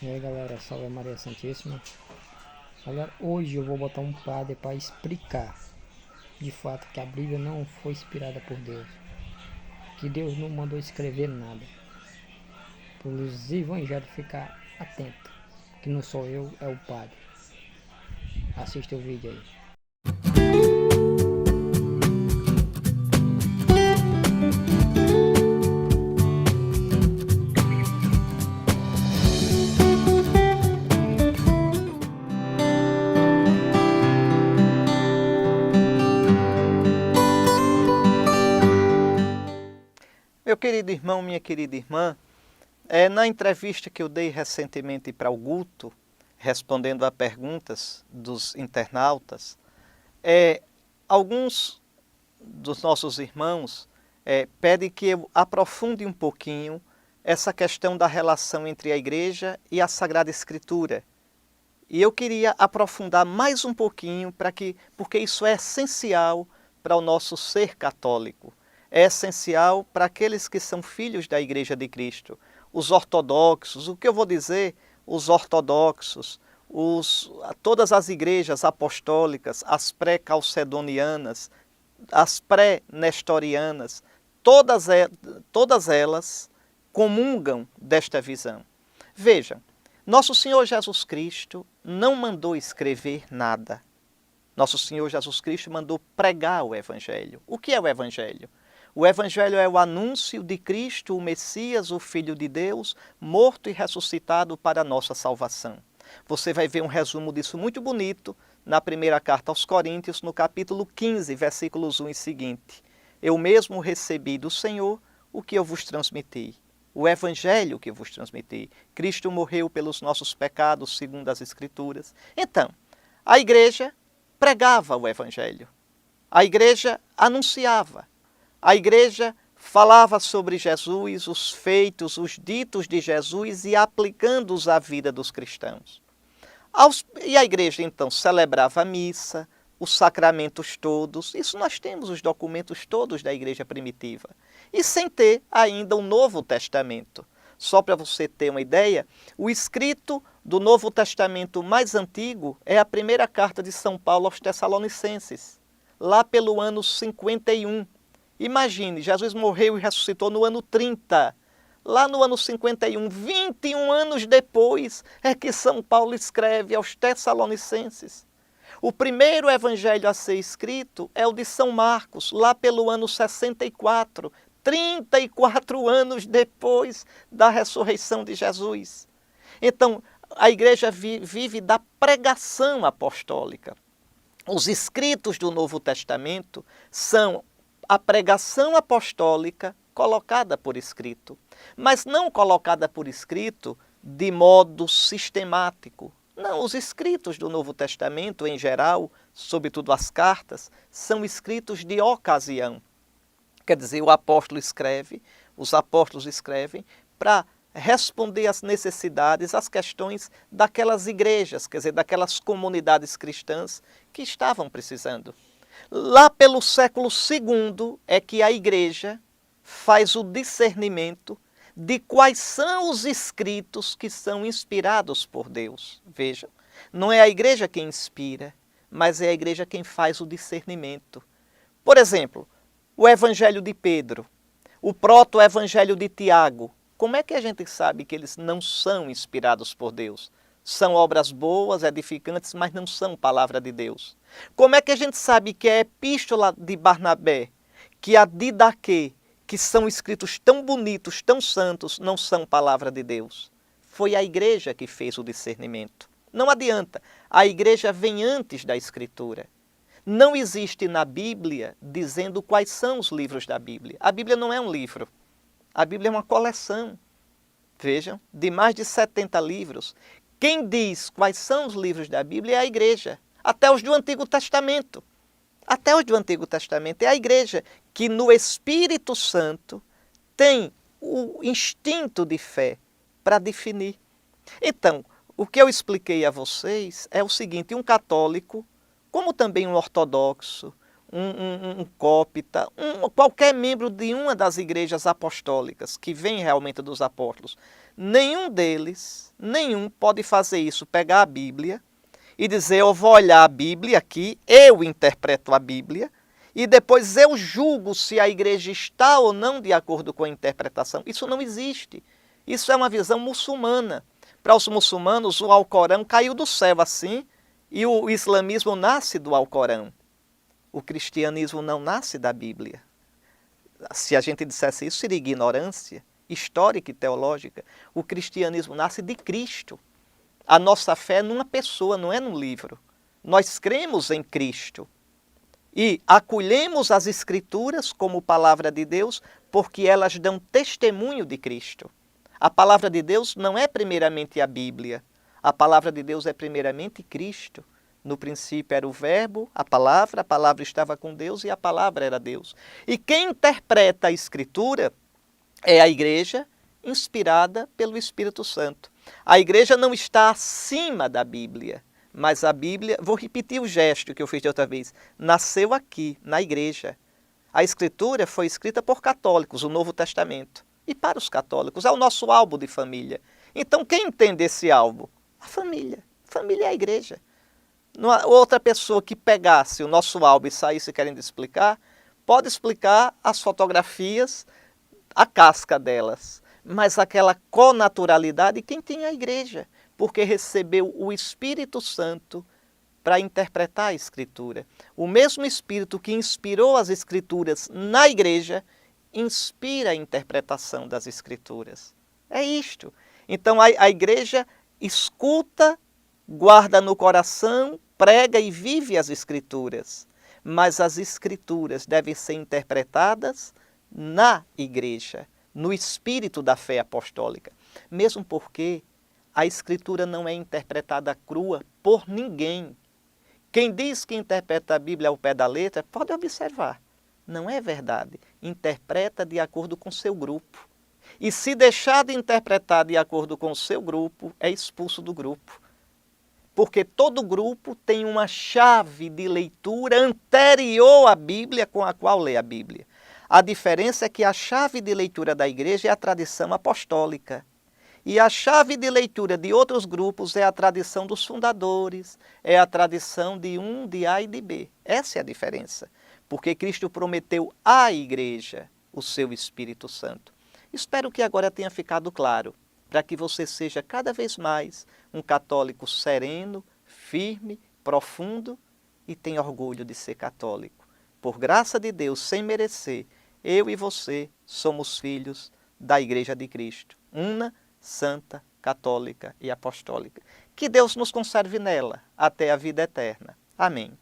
E aí galera, salve Maria Santíssima. Galera, hoje eu vou botar um padre para explicar de fato que a Bíblia não foi inspirada por Deus, que Deus não mandou escrever nada. Para os evangelhos ficar atento, que não sou eu, é o padre. Assista o vídeo aí. Meu querido irmão, minha querida irmã, na entrevista que eu dei recentemente para o Guto, respondendo a perguntas dos internautas, alguns dos nossos irmãos pedem que eu aprofunde um pouquinho essa questão da relação entre a Igreja e a Sagrada Escritura. E eu queria aprofundar mais um pouquinho, porque isso é essencial para o nosso ser católico. É essencial para aqueles que são filhos da Igreja de Cristo. Os ortodoxos, o que eu vou dizer? Os ortodoxos, todas as igrejas apostólicas, as pré-calcedonianas, as pré-nestorianas, todas elas comungam desta visão. Vejam, nosso Senhor Jesus Cristo não mandou escrever nada. Nosso Senhor Jesus Cristo mandou pregar o Evangelho. O que é o Evangelho? O Evangelho é o anúncio de Cristo, o Messias, o Filho de Deus, morto e ressuscitado para a nossa salvação. Você vai ver um resumo disso muito bonito na primeira carta aos Coríntios, no capítulo 15, versículos 1 e seguinte. Eu mesmo recebi do Senhor o que eu vos transmiti. O Evangelho que vos transmiti. Cristo morreu pelos nossos pecados, segundo as Escrituras. Então, a igreja pregava o Evangelho. A igreja anunciava. A igreja falava sobre Jesus, os feitos, os ditos de Jesus e aplicando-os à vida dos cristãos. E a igreja, então, celebrava a missa, os sacramentos todos. Isso nós temos os documentos todos da igreja primitiva. E sem ter ainda o Novo Testamento. Só para você ter uma ideia, o escrito do Novo Testamento mais antigo é a primeira carta de São Paulo aos Tessalonicenses, lá pelo ano 51. Imagine, Jesus morreu e ressuscitou no ano 30. Lá no ano 51, 21 anos depois, é que São Paulo escreve aos Tessalonicenses. O primeiro evangelho a ser escrito é o de São Marcos, lá pelo ano 64, 34 anos depois da ressurreição de Jesus. Então, a igreja vive da pregação apostólica. Os escritos do Novo Testamento são a pregação apostólica colocada por escrito, mas não colocada por escrito de modo sistemático. Não, os escritos do Novo Testamento, em geral, sobretudo as cartas, são escritos de ocasião. Quer dizer, o apóstolo escreve, os apóstolos escrevem para responder às necessidades, às questões daquelas igrejas, quer dizer, daquelas comunidades cristãs que estavam precisando. Lá pelo século II é que a igreja faz o discernimento de quais são os escritos que são inspirados por Deus. Vejam, não é a igreja quem inspira, mas é a igreja quem faz o discernimento. Por exemplo, o Evangelho de Pedro, o proto-evangelho de Tiago. Como é que a gente sabe que eles não são inspirados por Deus? São obras boas, edificantes, mas não são palavra de Deus. Como é que a gente sabe que a epístola de Barnabé, que a Didaquê, que são escritos tão bonitos, tão santos, não são palavra de Deus? Foi a igreja que fez o discernimento. Não adianta, a igreja vem antes da Escritura. Não existe na Bíblia dizendo quais são os livros da Bíblia. A Bíblia não é um livro, a Bíblia é uma coleção. Vejam, de mais de 70 livros. Quem diz quais são os livros da Bíblia é a igreja, até os do Antigo Testamento. Até os do Antigo Testamento é a igreja que no Espírito Santo tem o instinto de fé para definir. Então, o que eu expliquei a vocês é o seguinte: um católico, como também um ortodoxo, um cópita, qualquer membro de uma das igrejas apostólicas que vem realmente dos apóstolos, nenhum pode fazer isso, pegar a Bíblia e dizer, eu vou olhar a Bíblia aqui, eu interpreto a Bíblia, e depois eu julgo se a igreja está ou não de acordo com a interpretação. Isso não existe. Isso é uma visão muçulmana. Para os muçulmanos, o Alcorão caiu do céu assim, e o islamismo nasce do Alcorão. O cristianismo não nasce da Bíblia. Se a gente dissesse isso, seria ignorância histórica e teológica. O cristianismo nasce de Cristo. A nossa fé é numa pessoa, não é num livro. Nós cremos em Cristo. E acolhemos as Escrituras como palavra de Deus porque elas dão testemunho de Cristo. A palavra de Deus não é primeiramente a Bíblia. A palavra de Deus é primeiramente Cristo. No princípio era o Verbo, a palavra estava com Deus e a palavra era Deus. E quem interpreta a Escritura é a igreja inspirada pelo Espírito Santo. A igreja não está acima da Bíblia. Mas a Bíblia, vou repetir o gesto que eu fiz de outra vez, nasceu aqui, na igreja. A Escritura foi escrita por católicos, o Novo Testamento. E para os católicos, é o nosso álbum de família. Então, quem entende esse álbum? A família. Família é a igreja. Outra pessoa que pegasse o nosso álbum e saísse querendo explicar, pode explicar as fotografias, a casca delas. Mas aquela connaturalidade, quem tem é a igreja. Porque recebeu o Espírito Santo para interpretar a Escritura. O mesmo Espírito que inspirou as Escrituras na igreja, inspira a interpretação das Escrituras. É isto. Então a igreja escuta, guarda no coração, prega e vive as Escrituras. Mas as Escrituras devem ser interpretadas na igreja, no espírito da fé apostólica. Mesmo porque a Escritura não é interpretada crua por ninguém. Quem diz que interpreta a Bíblia ao pé da letra, pode observar, não é verdade. Interpreta de acordo com seu grupo. E se deixar de interpretar de acordo com o seu grupo, é expulso do grupo. Porque todo grupo tem uma chave de leitura anterior à Bíblia com a qual lê a Bíblia. A diferença é que a chave de leitura da igreja é a tradição apostólica. E a chave de leitura de outros grupos é a tradição dos fundadores, é a tradição de um, de A e de B. Essa é a diferença. Porque Cristo prometeu à igreja o seu Espírito Santo. Espero que agora tenha ficado claro, para que você seja cada vez mais um católico sereno, firme, profundo e tenha orgulho de ser católico. Por graça de Deus, sem merecer, eu e você somos filhos da Igreja de Cristo. Una, santa, católica e apostólica. Que Deus nos conserve nela até a vida eterna. Amém.